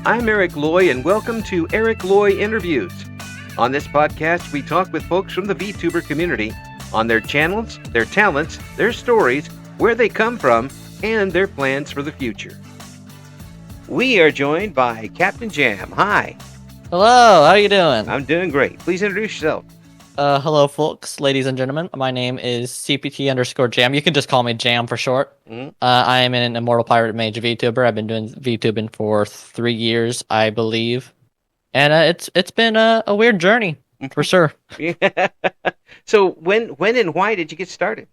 I'm Eric Loy, and welcome to Eric Loy Interviews. On this podcast, we talk with folks from the VTuber community on their channels, their talents, their stories, where they come from, and their plans for the future. We are joined by Cpt Jam. Hi. Hello, how you doing? I'm doing great. Please introduce yourself. Hello, folks, ladies and gentlemen. My name is Cpt Jam. You can just call me Jam for short. Mm-hmm. I am an Immortal Pirate Mage VTuber. I've been doing VTubing for 3 years, I believe, and it's been a weird journey for sure. Yeah. So when and why did you get started?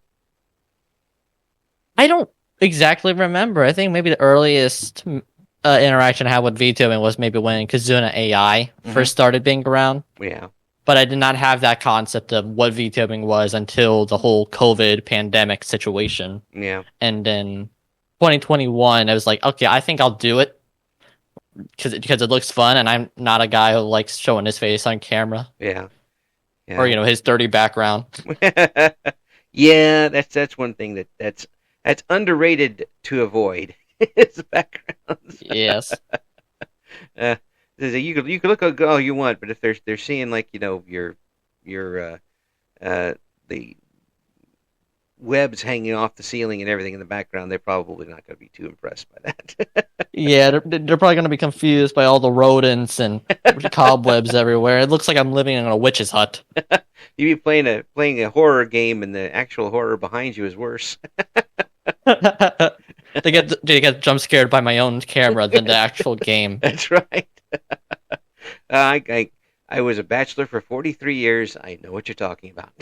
I don't exactly remember. I think maybe the earliest interaction I had with VTubing was maybe when Kazuna AI first started being around. Yeah. But I did not have that concept of what VTubing was until the whole COVID pandemic situation. Yeah. And then 2021, I was like, okay, I think I'll do it because it looks fun, and I'm not a guy who likes showing his face on camera. Yeah. Or his dirty background. Yeah, that's one thing that's underrated to avoid. His backgrounds. Yes. You could look all you want, but if they're seeing your the webs hanging off the ceiling and everything in the background, they're probably not going to be too impressed by that. Yeah, they're probably going to be confused by all the rodents and cobwebs everywhere. It looks like I'm living in a witch's hut. You be playing a horror game, and the actual horror behind you is worse. They get jump scared by my own camera than the actual game. That's right. I was a bachelor for 43 years. I know what you're talking about.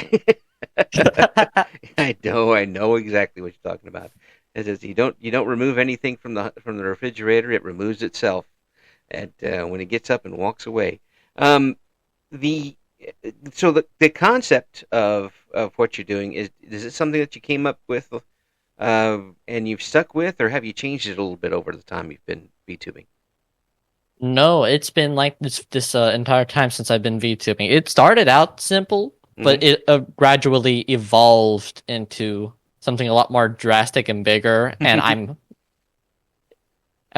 I know exactly what you're talking about. It says you don't remove anything from the refrigerator; it removes itself. And when it gets up and walks away, the concept of what you're doing is it something that you came up with, and you've stuck with, or have you changed it a little bit over the time you've been VTubing? No, it's been like this entire time since I've been VTubing. It started out simple, but it gradually evolved into something a lot more drastic and bigger. And I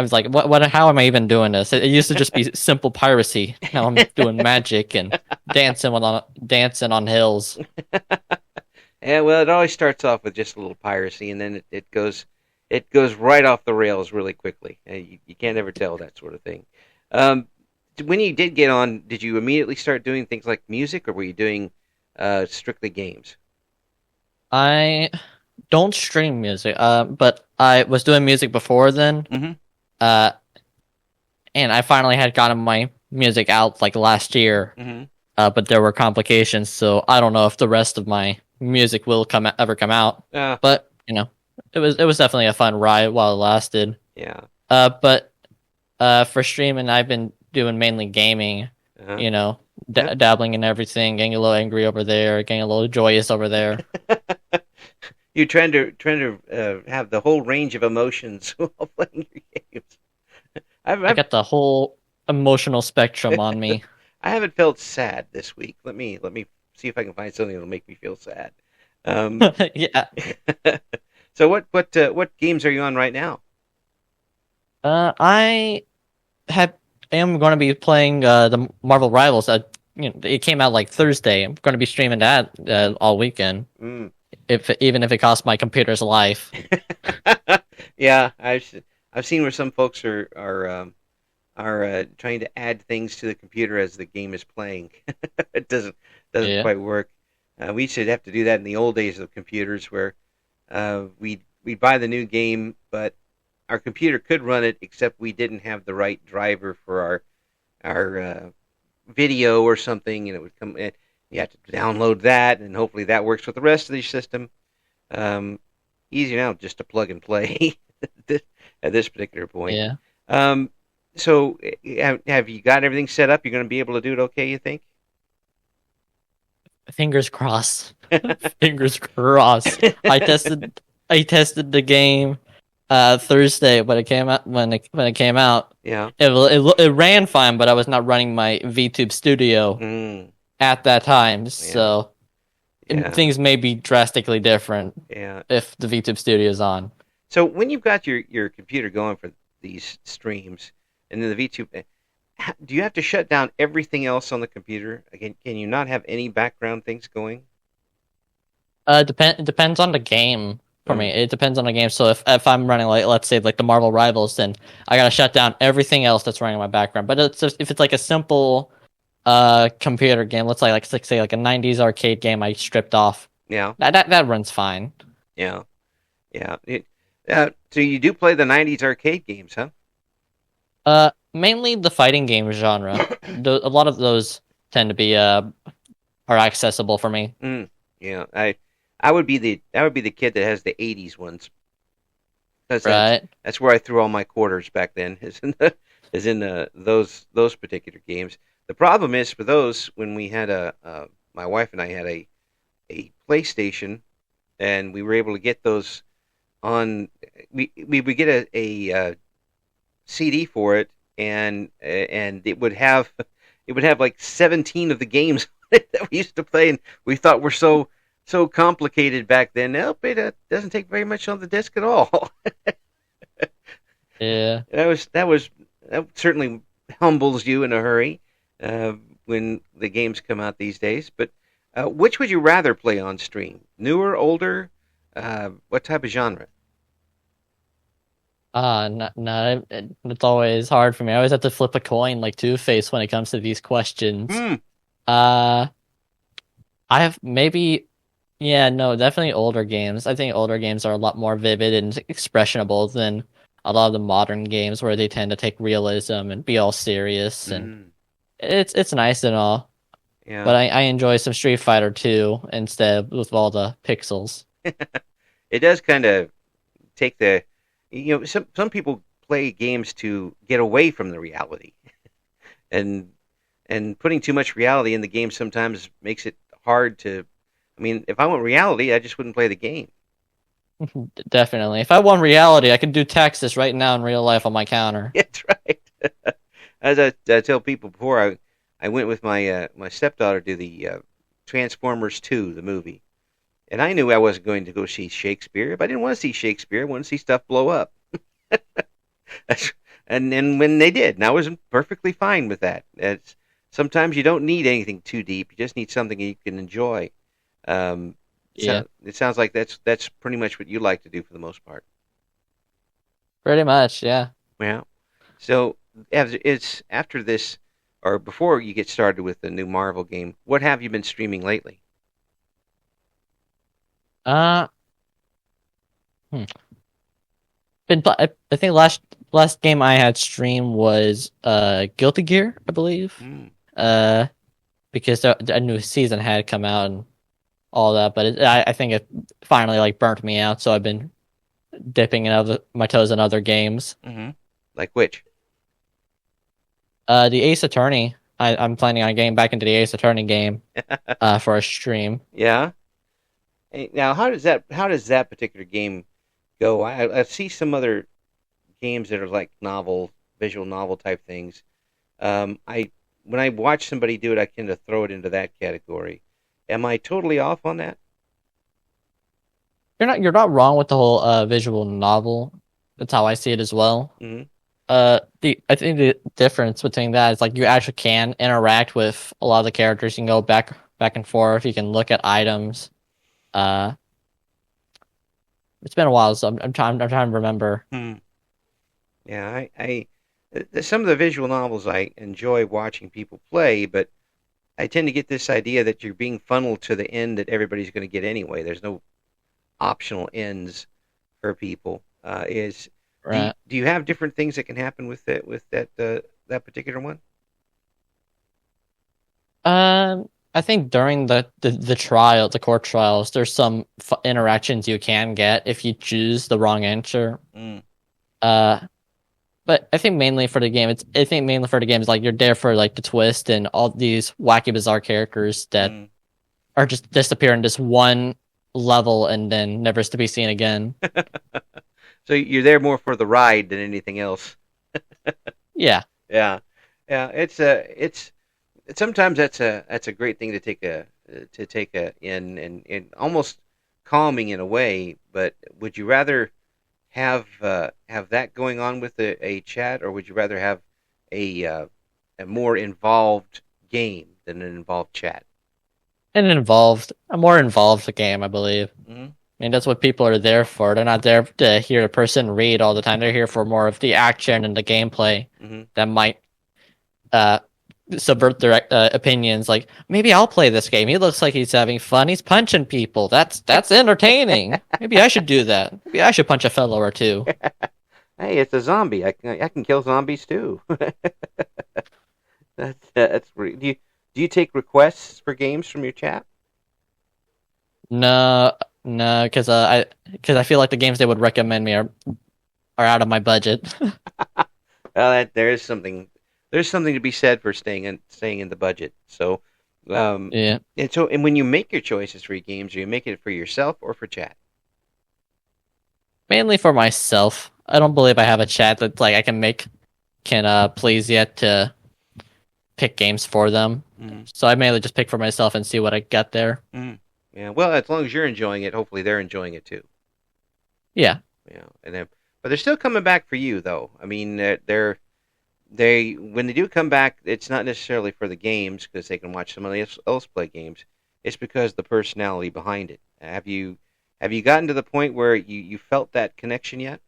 was like, what? How am I even doing this? It used to just be simple piracy. Now I'm doing magic and dancing on hills. Yeah, well, it always starts off with just a little piracy, and then it goes right off the rails really quickly. You can't ever tell that sort of thing. When you did get on, did you immediately start doing things like music, or were you doing strictly games? I don't stream music, but I was doing music before then. Mm-hmm. And I finally had gotten my music out like last year. Mm-hmm. But there were complications, so I don't know if the rest of my music will ever come out. But it was definitely a fun ride while it lasted. Yeah. But for streaming, I've been doing mainly gaming. Dabbling in everything, getting a little angry over there, getting a little joyous over there. You're trying to have the whole range of emotions while playing your games. I got the whole emotional spectrum on me. I haven't felt sad this week. Let me see if I can find something that'll make me feel sad. Yeah. So what games are you on right now? I am going to be playing the Marvel Rivals. It came out like Thursday. I'm going to be streaming that all weekend. Even if it costs my computer's life. Yeah, I've seen where some folks are trying to add things to the computer as the game is playing. It doesn't quite work. We should have to do that in the old days of computers, where we buy the new game, but our computer could run it, except we didn't have the right driver for our video or something, and it would come. You have to download that, and hopefully that works with the rest of the system. Easier now just to plug and play at this particular point. Yeah. So have you got everything set up? You're going to be able to do it okay, you think? Fingers crossed. Fingers crossed. I tested the game Thursday when it came out. Yeah. It ran fine, but I was not running my VTube Studio at that time, so things may be drastically different if the VTube Studio is on. So when you've got your computer going for these streams, and then the V2. Do you have to shut down everything else on the computer? Can you not have any background things going? It depends on the game for me. Mm, It depends on the game. So if I'm running like let's say like the Marvel Rivals, then I gotta shut down everything else that's running in my background. But it's just, if it's like a simple computer game, let's say like a '90s arcade game I stripped off, yeah, that runs fine. yeah, yeah. So you do play the '90s arcade games, huh? Mainly the fighting game genre. A lot of those tend to be are accessible for me. Mm, yeah, I would be the kid that has the '80s ones. Because Right. that's where I threw all my quarters back then. Those particular games. The problem is for those when we had my wife and I had a PlayStation, and we were able to get those on. We would get a CD for it, and it would have like 17 of the games that we used to play, and we thought were so complicated back then. Nope, it doesn't take very much on the disc at all. Yeah. That certainly humbles you in a hurry uh, when the games come out these days. But which would you rather play on stream? Newer, older? What type of genre? No, it's always hard for me. I always have to flip a coin like Two-Face when it comes to these questions. Hmm. Uh, I have maybe, yeah, no, definitely older games. I think older games are a lot more vivid and expressionable than a lot of the modern games where they tend to take realism and be all serious. And Mm. it's nice and all, Yeah. but I enjoy some Street Fighter 2 instead with all the pixels. It does kind of take some people play games to get away from the reality, and putting too much reality in the game sometimes makes it hard to. I mean, if I want reality, I just wouldn't play the game. Definitely. If I want reality, I could do Texas right now in real life on my counter. That's right. As I tell people before, I went with my stepdaughter to the Transformers 2, the movie, and I knew I wasn't going to go see Shakespeare. If I didn't want to see Shakespeare, I wanted to see stuff blow up. And when they did, and I was perfectly fine with that. Sometimes you don't need anything too deep; you just need something you can enjoy. Yeah, It sounds like that's pretty much what you like to do for the most part. pretty much. Yeah. Yeah. So it's after this, or before you get started with the new Marvel game, what have you been streaming lately? Uh, hmm. I think last game I had streamed was Guilty Gear, I believe. Hmm. Uh, because a new season had come out and all that, but I think it finally like burnt me out. So I've been dipping in my toes in other games. Mm-hmm. Like which? The Ace Attorney. I'm planning on getting back into the Ace Attorney game for a stream. Yeah. Hey, now, how does that particular game go? I see some other games that are like visual novel type things. I When I watch somebody do it, I tend to throw it into that category. Am I totally off on that? You're not wrong with the whole visual novel. That's how I see it as well. Mm-hmm. The I think the difference between that is like you actually can interact with a lot of the characters. You can go back and forth. You can look at items. Uh, it's been a while, so I'm trying to remember. Hmm. Yeah, some of the visual novels I enjoy watching people play, but I tend to get this idea that you're being funneled to the end that everybody's going to get anyway. There's no optional ends for people. Is Right. do you have different things that can happen with that particular one? I think during the court trials, there's some interactions you can get if you choose the wrong answer. Mm, Uh, but I think mainly for the game is like you're there for like the twist and all these wacky bizarre characters that mm. are just disappear in this one level and then never is to be seen again. So you're there more for the ride than anything else. Yeah, Yeah, yeah. It's sometimes that's a great thing to take a in and almost calming in a way. But would you rather have that going on with a chat, or would you rather have a more involved game than an involved chat. And a more involved game, I believe. Mm-hmm. I mean, that's what people are there for. They're not there to hear a person read all the time. They're here for more of the action and the gameplay Mm-hmm. that might uh, subvert their opinions. Like, maybe I'll play this game. He looks like he's having fun. He's punching people. That's entertaining. Maybe I should do that. Maybe I should punch a fellow or two. Hey, it's a zombie. I can kill zombies too. That's do you take requests for games from your chat? No, no, because I feel like the games they would recommend me are out of my budget. Well, there's something to be said for staying in the budget. So, Yeah. and when you make your choices for your games, are you making it for yourself or for chat? Mainly for myself. I don't believe I have a chat that like I can please yet to pick games for them. Mm. So I mainly just pick for myself and see what I get there. Mm. Yeah. Well, as long as you're enjoying it, hopefully they're enjoying it too. Yeah. Yeah. But they're still coming back for you, though. I mean, they when they do come back, it's not necessarily for the games because they can watch somebody else play games. It's because the personality behind it. Have you gotten to the point where you felt that connection yet?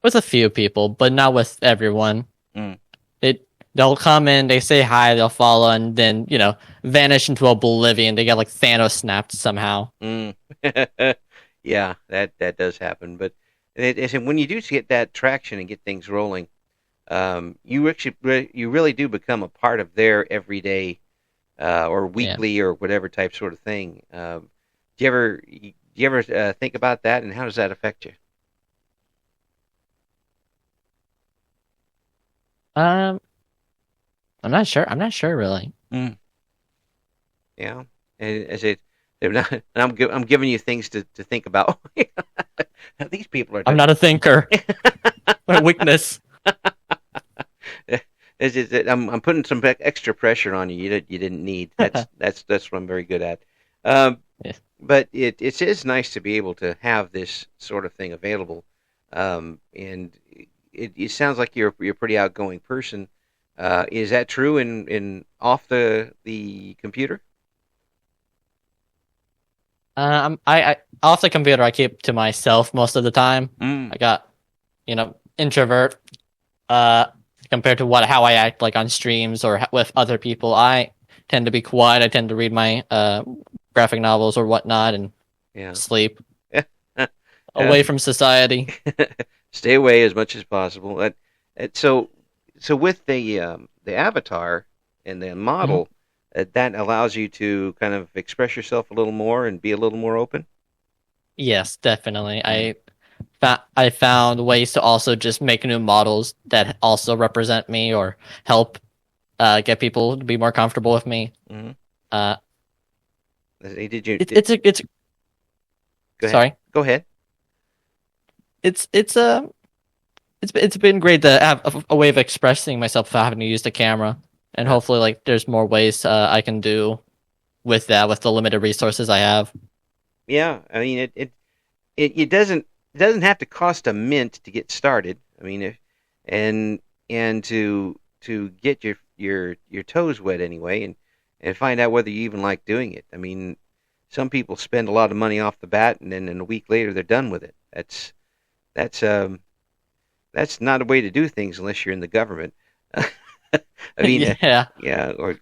With a few people, but not with everyone. Mm. They'll come in, they say hi, they'll follow, and then, vanish into oblivion. They get like Thanos snapped somehow. Mm. Yeah, that does happen. But when you do get that traction and get things rolling, you really do become a part of their everyday or weekly or whatever type sort of thing. Do you ever think about that, and how does that affect you? Um, I'm not sure. I'm not sure really. Mm. Yeah, and they're not. And I'm giving you things to think about. These people are. I'm not a thinker. My weakness. I'm putting some extra pressure on you. You didn't need. That's what I'm very good at. Yeah. But it is nice to be able to have this sort of thing available. And it sounds like you're a pretty outgoing person. Is that true in off the computer? I off the computer I keep to myself most of the time. Mm. I got, introvert. Compared to how I act like on streams or with other people, I tend to be quiet. I tend to read my graphic novels or whatnot and sleep away from society. Stay away as much as possible. So with the avatar and the model, that allows you to kind of express yourself a little more and be a little more open. Yes, definitely. I found ways to also just make new models that also represent me or help get people to be more comfortable with me. Mm-hmm. Did you? It's Go ahead. Sorry. Go ahead. It's been great to have a way of expressing myself without having to use the camera, and hopefully, like, there's more ways I can do with that with the limited resources I have. Yeah, I mean it doesn't have to cost a mint to get started. I mean, and to get your toes wet anyway, and find out whether you even like doing it. I mean, some people spend a lot of money off the bat, and then in a week later they're done with it. That's not a way to do things unless you're in the government. I mean, yeah,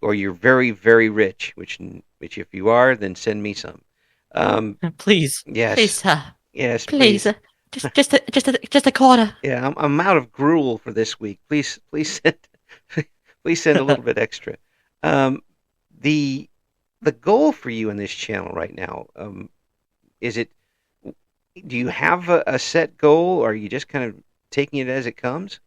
or you're very, very rich, which if you are, then send me some. Please, yes, please, sir. Yes, please. Just a quarter. Yeah, I'm out of gruel for this week. Please send a little bit extra. The goal for you in this channel right now, is it? Do you have a set goal, or are you just kind of taking it as it comes?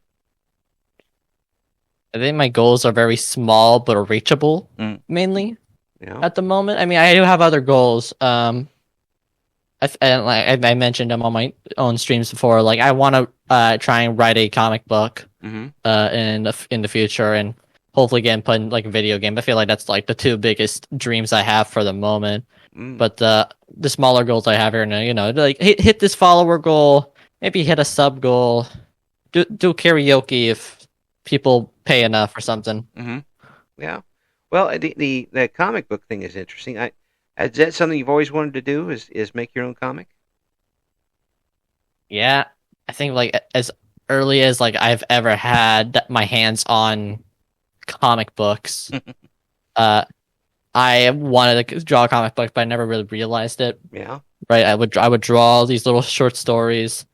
I think my goals are very small but reachable, mainly at the moment. I mean, I do have other goals. I mentioned them on my own streams before. Like, I want to try and write a comic book in the future, and hopefully get put in like a video game. I feel like that's like the two biggest dreams I have for the moment. But the smaller goals I have here now, like hit this follower goal, maybe hit a sub goal, do karaoke if people pay enough or something. Mm-hmm. Yeah. Well, the comic book thing is interesting. Is that something you've always wanted to do? Is make your own comic? Yeah, I think like as early as like I've ever had my hands on comic books, uh, I wanted to draw a comic book, but I never really realized it. Yeah. Right, I would draw these little short stories.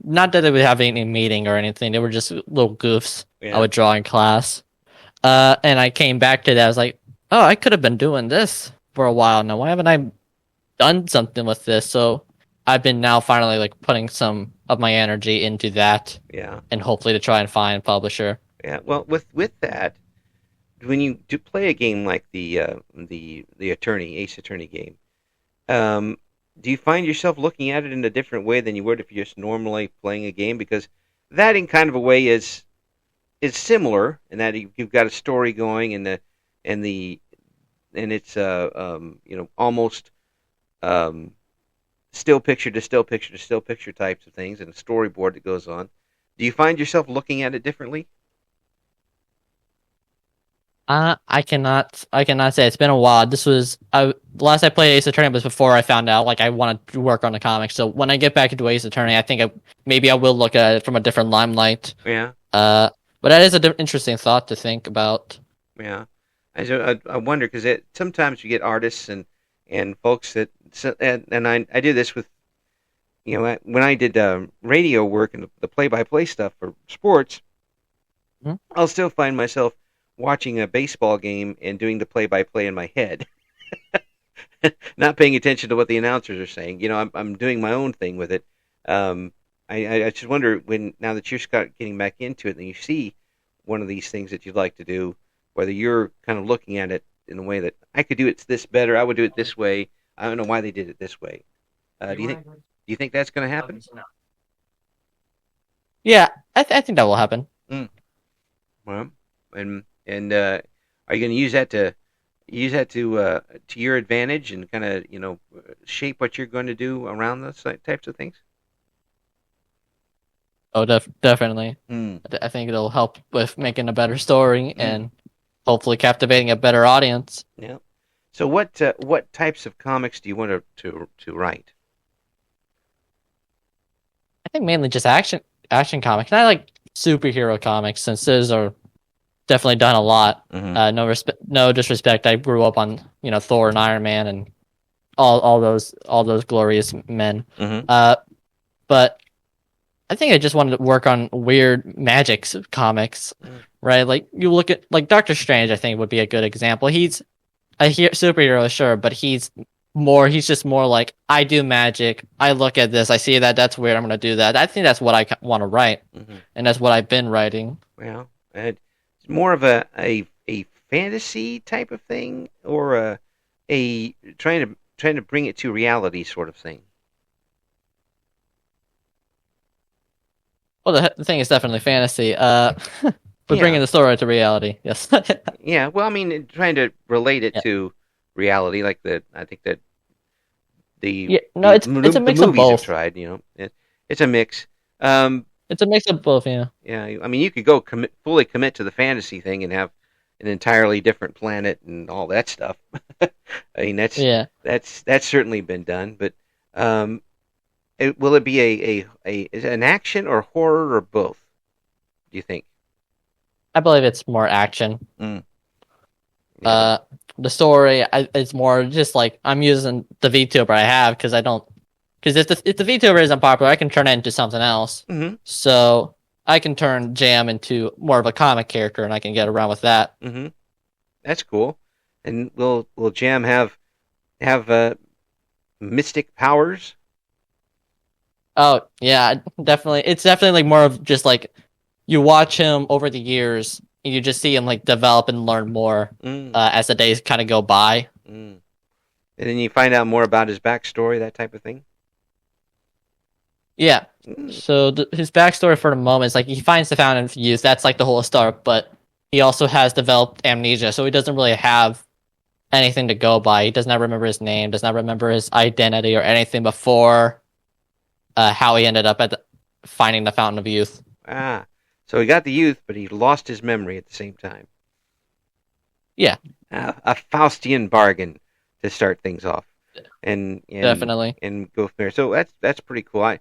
Not that they would have any meaning or anything. They were just little goofs I Yeah. would draw in class. And I came back to that. I was like, oh, I could have been doing this for a while now. Why haven't I done something with this? So I've been now finally like putting some of my energy into that, Yeah. and hopefully to try and find a publisher. Yeah. Well, with that, when you do play a game like the Attorney Ace Attorney game, um, do you find yourself looking at it in a different way than you would if you're just normally playing a game? Because that, in kind of a way, is similar in that you've got a story going and the and it's almost um, still picture to still picture to still picture types of things and a storyboard that goes on. Do you find yourself looking at it differently? I cannot say. It's been a while. The last I played Ace Attorney was before I found out like I wanted to work on the comics. So when I get back into Ace Attorney, I think maybe I will look at it from a different limelight. Yeah, But that is an interesting thought to think about. yeah. I wonder because sometimes you get artists and folks and I do this with when I did radio work and the play-by-play stuff for sports. Hmm? I'll still find myself watching a baseball game and doing the play-by-play in my head, not paying attention to what the announcers are saying. I'm doing my own thing with it. I just wonder now that you're getting back into it and you see one of these things that you'd like to do, whether you're kind of looking at it in a way that I could do it this better, I would do it this way. I don't know why they did it this way. Do you think that's going to happen? Yeah, I think that will happen. Mm. Well, and are you going to use that to your advantage and kind of shape what you're going to do around those types of things? Oh, definitely. Mm. I think it'll help with making a better story and hopefully captivating a better audience. Yeah. So what types of comics do you want to write? I think mainly just action comics. And I like superhero comics since those are definitely done a lot. Mm-hmm. No disrespect. I grew up on Thor and Iron Man and all those glorious men. Mm-hmm. But I think I just wanted to work on weird magic comics, right? Like you look at like Doctor Strange. I think would be a good example. He's a superhero, sure, but he's just more like, I do magic, I look at this, I see that's weird, I'm gonna do that. I think that's what I want to write, and that's what I've been writing. Well, it's more of a fantasy type of thing, or a trying to bring it to reality sort of thing. Well, the thing is definitely fantasy. We're bringing the story to reality. Yes. Yeah. Well, I mean, trying to relate it to reality, like I think that it's a mix of both. Have tried, it's a mix. It's a mix of both, yeah. Yeah, I mean, you could go fully commit to the fantasy thing and have an entirely different planet and all that stuff. I mean, that's certainly been done. But will it be is it an action or horror or both? Do you think? I believe it's more action. Mm. Yeah. The story it's more just like I'm using the VTuber I have because if the VTuber isn't popular, I can turn it into something else. Mm-hmm. So I can turn Jam into more of a comic character, and I can get around with that. Mm-hmm. That's cool. And will Jam have mystic powers? Oh yeah, definitely. It's definitely like more of just like you watch him over the years. And you just see him like develop and learn more as the days kind of go by. And then you find out more about his backstory, that type of thing. Yeah. So his backstory for the moment is like he finds the Fountain of Youth. That's like the whole start, but he also has developed amnesia, so he doesn't really have anything to go by. He does not remember his name, does not remember his identity or anything before how he ended up finding the Fountain of Youth. So he got the youth, but he lost his memory at the same time. Yeah. A Faustian bargain to start things off, and definitely, and go from there. So that's pretty cool. I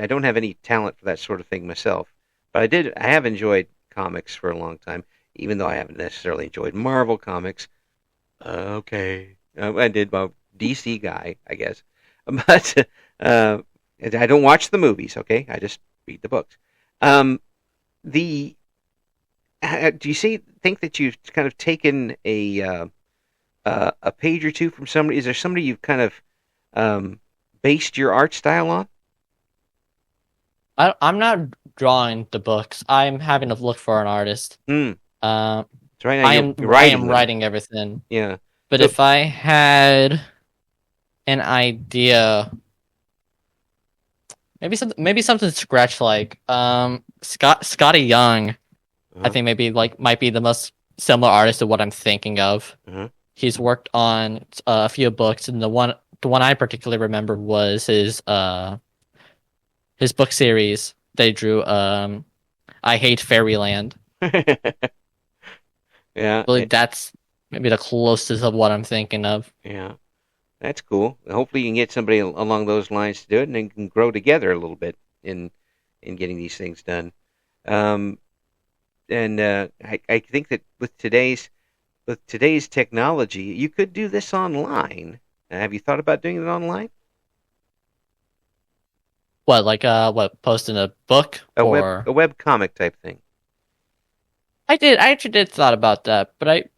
don't have any talent for that sort of thing myself, but I have enjoyed comics for a long time, even though I haven't necessarily enjoyed Marvel comics. Okay, I did. Well, DC guy, I guess, but I don't watch the movies. Okay, I just read the books. The Do you think that you've kind of taken a page or two from somebody? Is there somebody you've kind of based your art style on? I'm not drawing the books. I'm having to look for an artist. So right now I am writing everything. Yeah. But if I had an idea, maybe something scratch like Scotty Young. I think maybe might be the most similar artist to what I'm thinking of. He's worked on a few books, and the one I particularly remember was his book series they drew. I Hate Fairyland. Yeah, I believe that's maybe the closest of what I'm thinking of. Yeah, that's cool. Hopefully, you can get somebody along those lines to do it, and then can grow together a little bit in getting these things done. And I think that with today's technology, you could do this online. Have you thought about doing it online? What, like posting a book or a web comic type thing? I actually did thought about that, but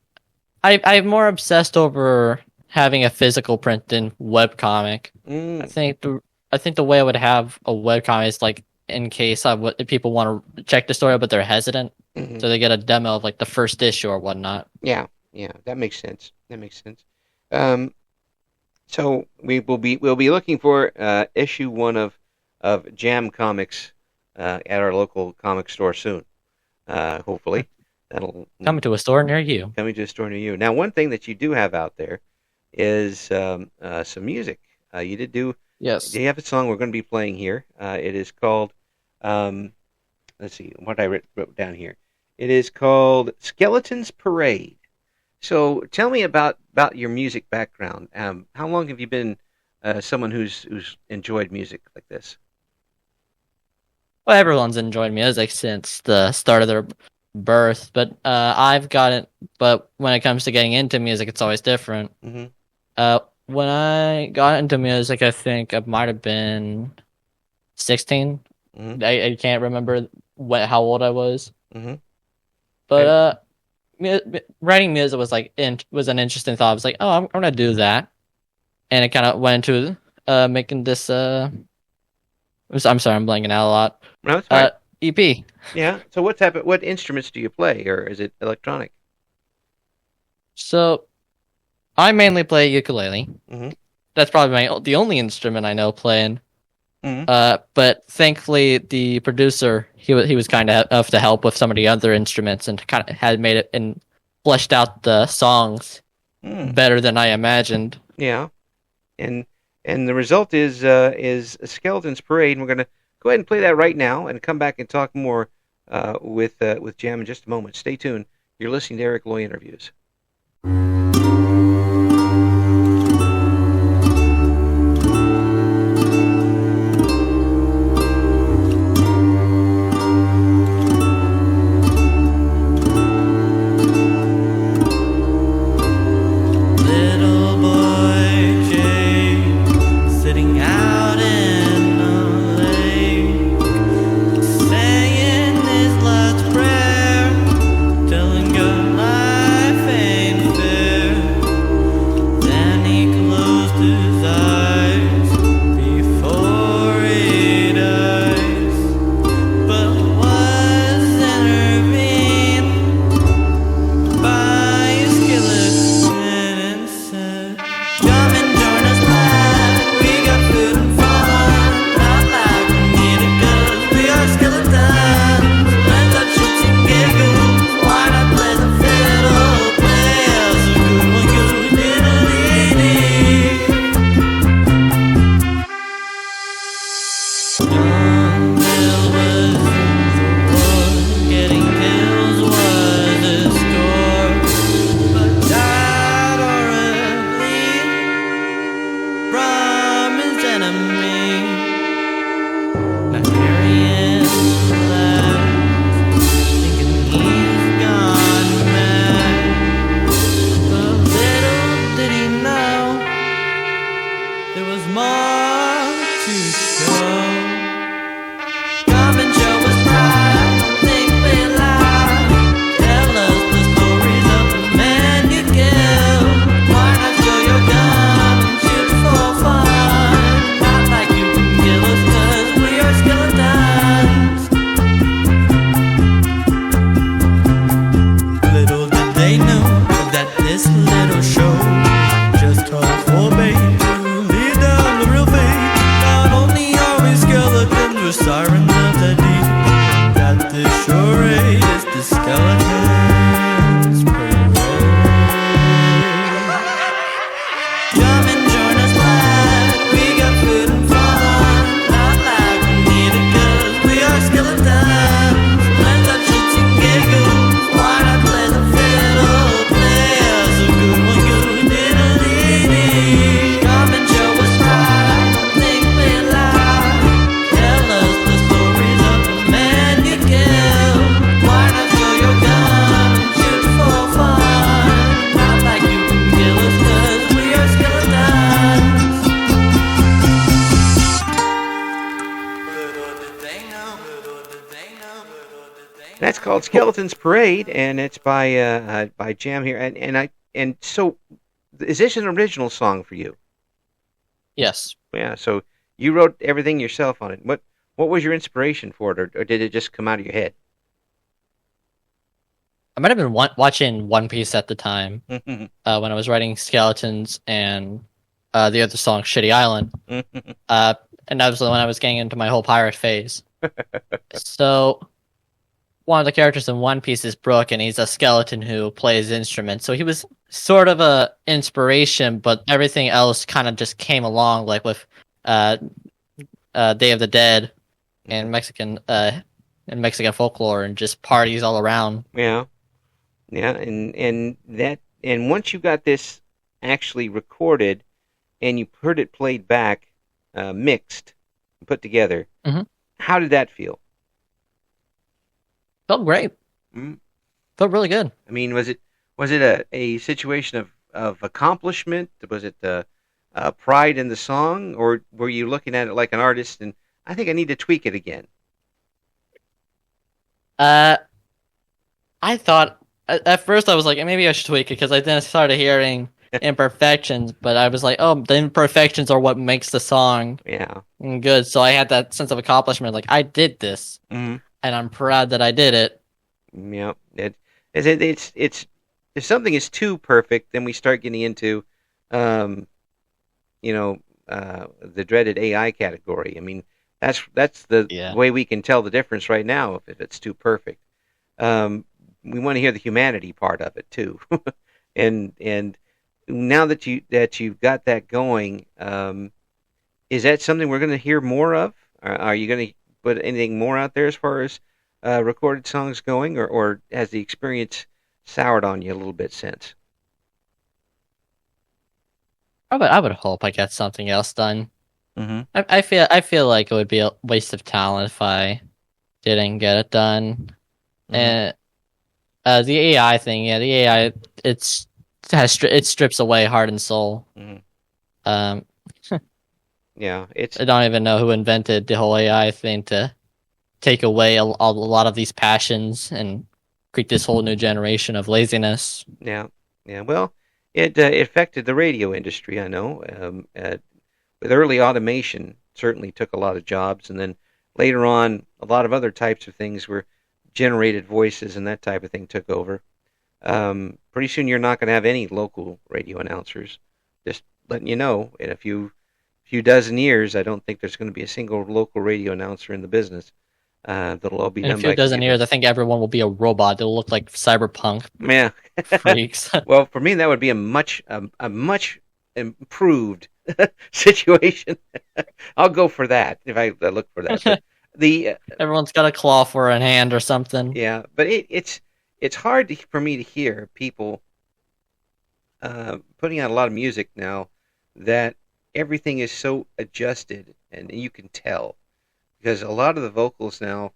I'm more obsessed over having a physical print than web comic. I think the way I would have a web comic is like in case people want to check the story, but they're hesitant, so they get a demo of like the first issue or whatnot. Yeah, that makes sense. So we'll be looking for issue 1 of Jam Comics at our local comic store soon. Hopefully, that'll coming to a store near you. Now, one thing that you do have out there is some music. You did do. Yes. You have a song we're going to be playing here. It is called. Let's see what I wrote down here. It is called Skeleton's Parade. So tell me about your music background. How long have you been someone who's enjoyed music like this? Well, everyone's enjoyed music since the start of their birth, but But when it comes to getting into music, it's always different. When I got into music, I think I might have been 16. I can't remember how old I was. But writing music was was an interesting thought. I was like, oh, I'm gonna do that, and it kind of went into making this. I'm sorry, I'm blanking out a lot. No, it's fine. EP. Yeah. So what instruments do you play, or is it electronic? So, I mainly play ukulele. That's probably the only instrument I know playing. But thankfully, the producer he was kind of to help with some of the other instruments and kind of had made it and fleshed out the songs better than I imagined. Yeah, and the result is a Skeleton's Parade. And we're gonna go ahead and play that right now, and come back and talk more with Jam in just a moment. Stay tuned. You're listening to Eric Loy Interviews. Saying his last prayer, telling God life called Skeleton's Parade, and it's by Jam here. And so, is this an original song for you? Yes. Yeah. So you wrote everything yourself on it. What was your inspiration for it, or did it just come out of your head? I might have been watching One Piece at the time when I was writing Skeletons and the other song, Shitty Island. And that was when I was getting into my whole pirate phase. So one of the characters in One Piece is Brook, and he's a skeleton who plays instruments. So he was sort of a inspiration, but everything else kind of just came along, like with uh, Day of the Dead and Mexican folklore, and just parties all around. Yeah. Yeah, and once you got this actually recorded and you heard it played back, mixed, put together, how did that feel? Felt great. Felt really good. I mean, was it a situation of accomplishment? Was it pride in the song, or were you looking at it like an artist and I think I need to tweak it again? I thought at first I was like, maybe I should tweak it, because I then started hearing imperfections, but I was like, oh, the imperfections are what makes the song good. So I had that sense of accomplishment, like I did this, and I'm proud that I did it. Yeah, it's if something is too perfect, then we start getting into, the dreaded AI category. I mean, that's the way we can tell the difference right now if it's too perfect. We want to hear the humanity part of it too, and now that you've got that going, is that something we're going to hear more of? Are you going to put anything more out there as far as recorded songs going, or has the experience soured on you a little bit since? I would hope I get something else done. I feel like it would be a waste of talent if I didn't get it done. And the AI thing, the AI, it strips away heart and soul. Yeah, I don't even know who invented the whole AI thing to take away a lot of these passions and create this whole new generation of laziness. Yeah. Well, it affected the radio industry. I know, with early automation, certainly took a lot of jobs, and then later on, a lot of other types of things were generated voices and that type of thing took over. Pretty soon you're not going to have any local radio announcers. Just letting you know, in a few dozen years, I don't think there's going to be a single local radio announcer in the business. That'll all be done by in a few dozen years. I think everyone will be a robot. It'll look like cyberpunk. Yeah, freaks. Well, for me, that would be a much improved situation. I'll go for that if I look for that. But everyone's got a claw for a hand or something. Yeah, but it's hard for me to hear people putting out a lot of music now that everything is so adjusted, and you can tell because a lot of the vocals now.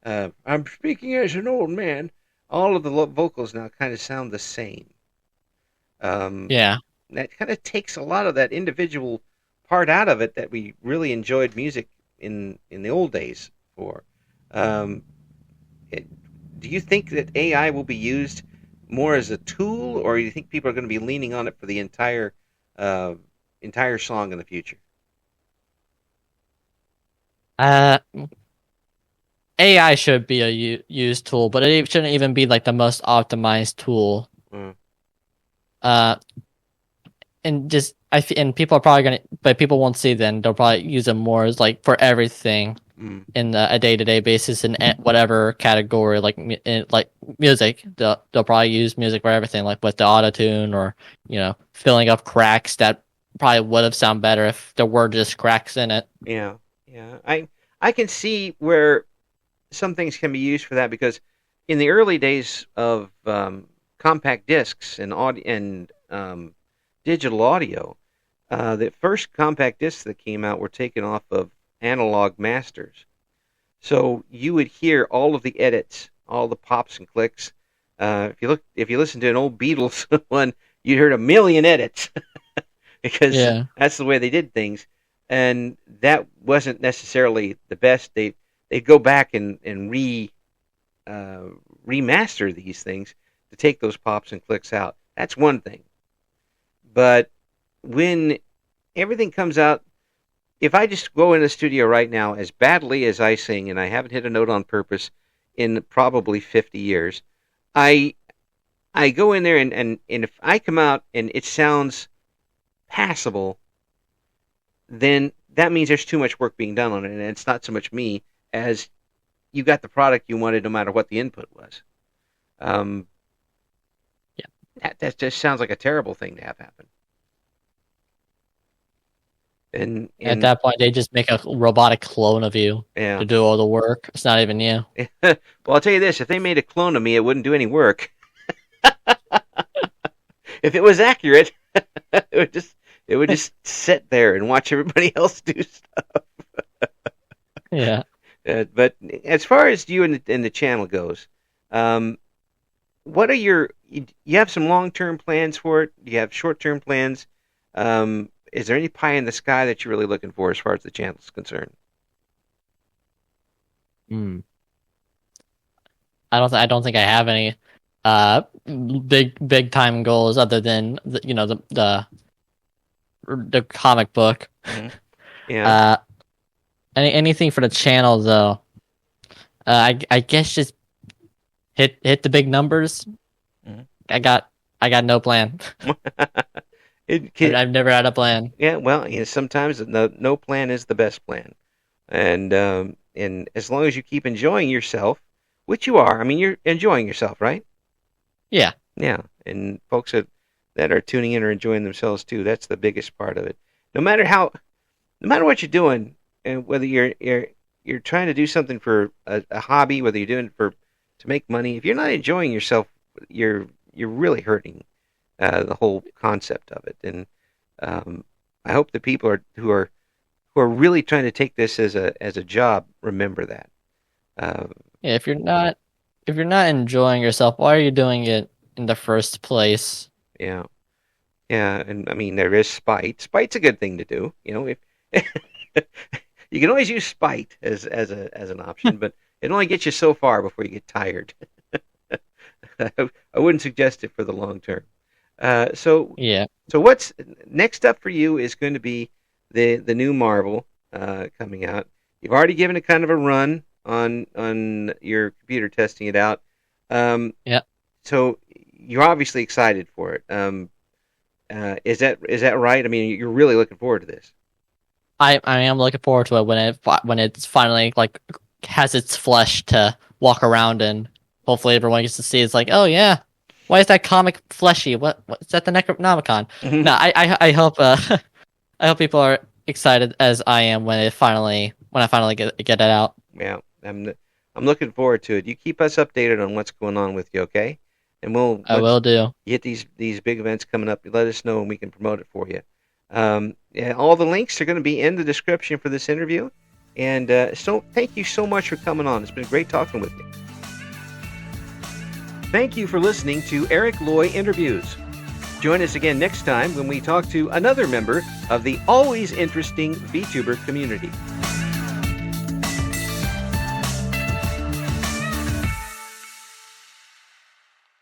I'm speaking as an old man. All of the vocals now kind of sound the same. That kind of takes a lot of that individual part out of it that we really enjoyed music in the old days for. Do you think that AI will be used more as a tool, or do you think people are going to be leaning on it for the entire song in the future? AI should be a used tool, but it shouldn't even be like the most optimized tool. And just and people are probably gonna, but people won't see. Then they'll probably use them more as like for everything in a day-to-day basis in whatever category, like music. They'll probably use music for everything, like with the auto-tune or filling up cracks that probably would have sounded better if there were just cracks in it. Yeah. I can see where some things can be used for that, because in the early days of compact discs and digital audio, the first compact discs that came out were taken off of analog masters. So you would hear all of the edits, all the pops and clicks. If you listen to an old Beatles one, you heard a million edits because that's the way they did things, and that wasn't necessarily the best. They'd go back and remaster these things to take those pops and clicks out. That's one thing. But when everything comes out, if I just go in the studio right now, as badly as I sing, and I haven't hit a note on purpose in probably 50 years, I go in there and if I come out and it sounds passable, then that means there's too much work being done on it, and it's not so much me as you got the product you wanted no matter what the input was. That just sounds like a terrible thing to have happen. And at that point, they just make a robotic clone of you to do all the work. It's not even you. Well, I'll tell you this: if they made a clone of me, it wouldn't do any work. If it was accurate, it would just sit there and watch everybody else do stuff. Yeah. But as far as you and the channel goes, what are you have some long-term plans for it? Do you have short-term plans? Is there any pie in the sky that you're really looking for as far as the channel is concerned? I don't think I have any big time goals other than the comic book. Mm-hmm. Yeah. Anything for the channel though. I guess just hit the big numbers. Mm-hmm. I got no plan. I've never had a plan. Yeah, well, sometimes no plan is the best plan, and as long as you keep enjoying yourself, which you are, I mean, you're enjoying yourself, right? Yeah. Yeah, and folks that are tuning in are enjoying themselves too. That's the biggest part of it. No matter what you're doing, and whether you're trying to do something for a hobby, whether you're doing it to make money, if you're not enjoying yourself, you're really hurting the whole concept of it. And I hope the people who are really trying to take this as a job remember that. Yeah, if you're not enjoying yourself, why are you doing it in the first place? Yeah, and I mean there is spite. Spite's a good thing to do. If you can always use spite as an option, but it only gets you so far before you get tired. I wouldn't suggest it for the long term. So what's next up for you is going to be the new Marvel coming out. You've already given it kind of a run on your computer testing it out. So you're obviously excited for it. Is that right? I mean, you're really looking forward to this. I am looking forward to it when it's finally like has its flesh to walk around and hopefully everyone gets to see. It's like, oh yeah. Why is that comic fleshy? What is that? The Necronomicon? Mm-hmm. No, I hope I hope people are excited as I am when I finally get it out. Yeah, I'm looking forward to it. You keep us updated on what's going on with you, okay? And I will do. You get these big events coming up. Let us know and we can promote it for you. All the links are going to be in the description for this interview. And so thank you so much for coming on. It's been great talking with you. Thank you for listening to Eric Loy Interviews. Join us again next time when we talk to another member of the always interesting VTuber community.